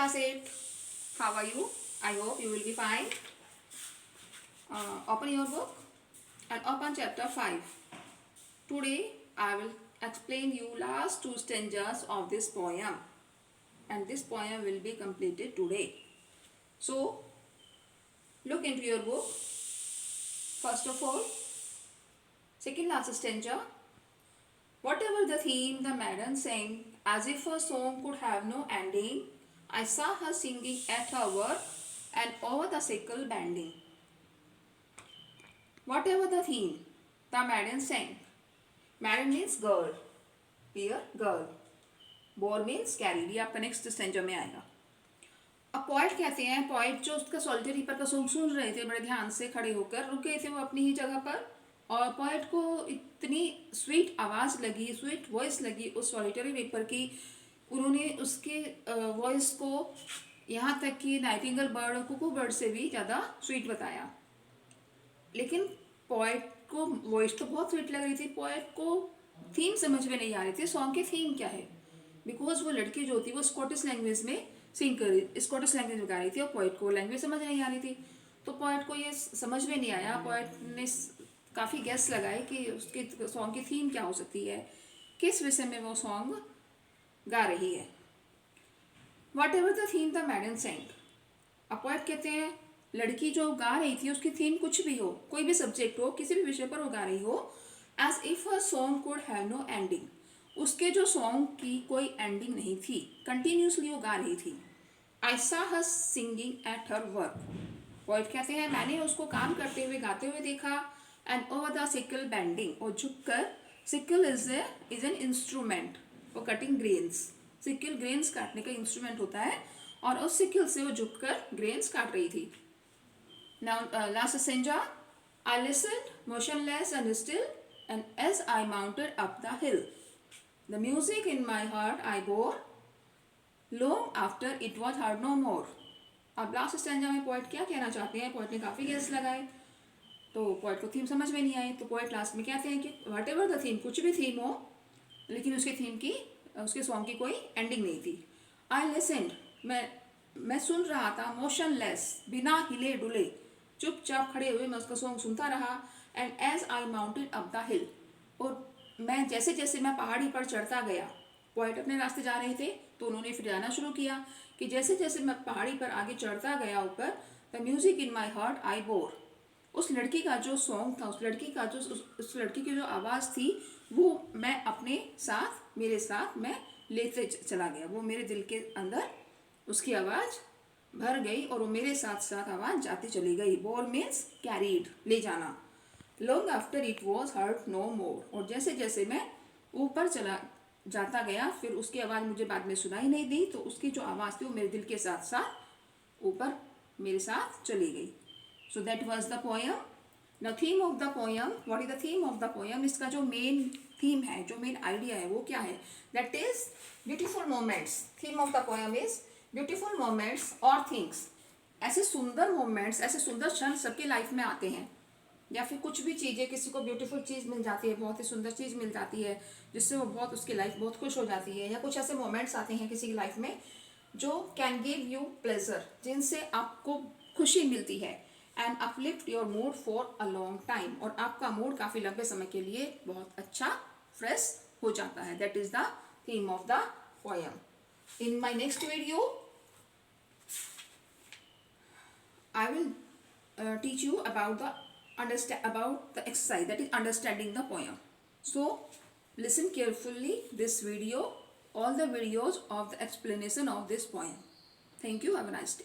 class 8. How are you? I hope you will be fine. Open your book and open chapter 5. Today I will explain you last 2 stanzas of this poem, and this poem will be completed today. So look into your book. First of all, second last stanza. Whatever the theme, the maiden sang, as if her song could have no ending. I saw her singing at her work and over the sickle bending. Whatever the theme, the maiden sang. Maiden means girl. Here, girl. Bore means carried. ये आपका next स्टेंजर में आएगा. अब poet कहते हैं, poet जो उसका solitary पर का सॉन्ग सुन रहे थे बड़े ध्यान से खड़े होकर, रुक गए थे वो अपनी ही जगह पर, और पोइट को इतनी स्वीट आवाज़ लगी, स्वीट वॉइस लगी उस सॉलिटरी पेपर की. उन्होंने उसके वॉइस को यहाँ तक कि नाइटिंगेल बर्ड और कुकू बर्ड से भी ज़्यादा स्वीट बताया. लेकिन पोइट को वॉइस तो बहुत स्वीट लग रही थी, पोइट को थीम समझ में नहीं आ रही थी. सॉन्ग की थीम क्या है, बिकॉज वो लड़की जो थी वो स्कॉटिश लैंग्वेज में सिंग कर रही, स्कॉटिश लैंग्वेज में गा रही थी, और पोइट को लैंग्वेज समझ नहीं आ रही थी. तो पोइट को ये समझ में नहीं आया. पोइट ने काफ़ी गैस लगाए कि उसके सॉन्ग की थीम क्या हो सकती है, किस विषय में वो सॉन्ग गा रही है. What ever the theme the maiden sang. अब पोइट कहते हैं लड़की जो गा रही थी उसकी थीम कुछ भी हो, कोई भी सब्जेक्ट हो, किसी भी विषय पर वो गा रही हो, as if her song could have no ending. उसके जो सॉन्ग की कोई एंडिंग नहीं थी, कंटिन्यूसली वो गा रही थी. I saw her singing at her work. Poet कहते हैं मैंने उसको काम करते हुए गाते हुए देखा. And over the sickle bending, और झुककर, sickle is an instrument for cutting grains. Sickle grains काटने का इंस्ट्रूमेंट होता है, और उस सिकल से वो झुककर ग्रेन्स काट रही थी. Now last stanza. I listened motionless and still, and as I mounted up the hill, the music in my heart I bore, long after it was heard no more. अब last stanza में poet क्या कहना चाहते हैं, poet ने काफ़ी guess लगाए तो पोइट को थीम समझ में नहीं आई. तो पोइट लास्ट में कहते हैं कि वट एवर द थीम, कुछ भी थीम हो, लेकिन उसकी थीम की, उसके सॉन्ग की कोई एंडिंग नहीं थी. आई लिसन्ड, मैं सुन रहा था, मोशनलेस, बिना हिले डुले, चुपचाप खड़े हुए मैं उसका सॉन्ग सुनता रहा. And as I mounted up the hill, और मैं जैसे जैसे मैं पहाड़ी पर चढ़ता गया, पोइट अपने रास्ते जा रहे थे तो उन्होंने फिर जाना शुरू किया कि जैसे जैसे मैं पहाड़ी पर आगे चढ़ता गया ऊपर, the music in my heart I bore. उस लड़की का जो सॉन्ग था, उस लड़की का जो, उस लड़की की जो आवाज़ थी, वो मैं अपने साथ, मेरे साथ मैं लेते चला गया. वो मेरे दिल के अंदर उसकी आवाज़ भर गई और वो मेरे साथ साथ आवाज़ जाती चली गई. बोर मीन्स कैरीड, ले जाना. Long after it was heard no more, और जैसे जैसे मैं ऊपर चला जाता गया, फिर उसकी आवाज़ मुझे बाद में सुनाई नहीं दी, तो उसकी जो आवाज़ थी वो मेरे दिल के साथ साथ ऊपर मेरे साथ चली गई. So that was the poem. The theme of the poem, what is the theme of the poem. इसका जो मेन थीम है, जो मेन आइडिया है, वो क्या है, that is beautiful moments. Theme of the poem is beautiful moments और things. ऐसे सुंदर मोमेंट्स, ऐसे सुंदर क्षण सबके लाइफ में आते हैं, या फिर कुछ भी चीज़ें, किसी को ब्यूटीफुल चीज़ मिल जाती है, बहुत ही सुंदर चीज़ मिल जाती है, जिससे वो बहुत, उसकी लाइफ बहुत खुश हो जाती है. या कुछ ऐसे मोमेंट्स आते हैं किसी की लाइफ में जो कैन गिव यू प्लेजर, जिनसे आपको खुशी मिलती है, and uplift your mood for a long time, और आपका मूड काफ़ी लंबे समय के लिए बहुत अच्छा, फ्रेश हो जाता है. That is the theme of the poem. In my next video, I will teach you about the exercise, that is understanding the poem. So listen carefully this video, all the videos of the explanation of this poem. Thank you. Have a nice day.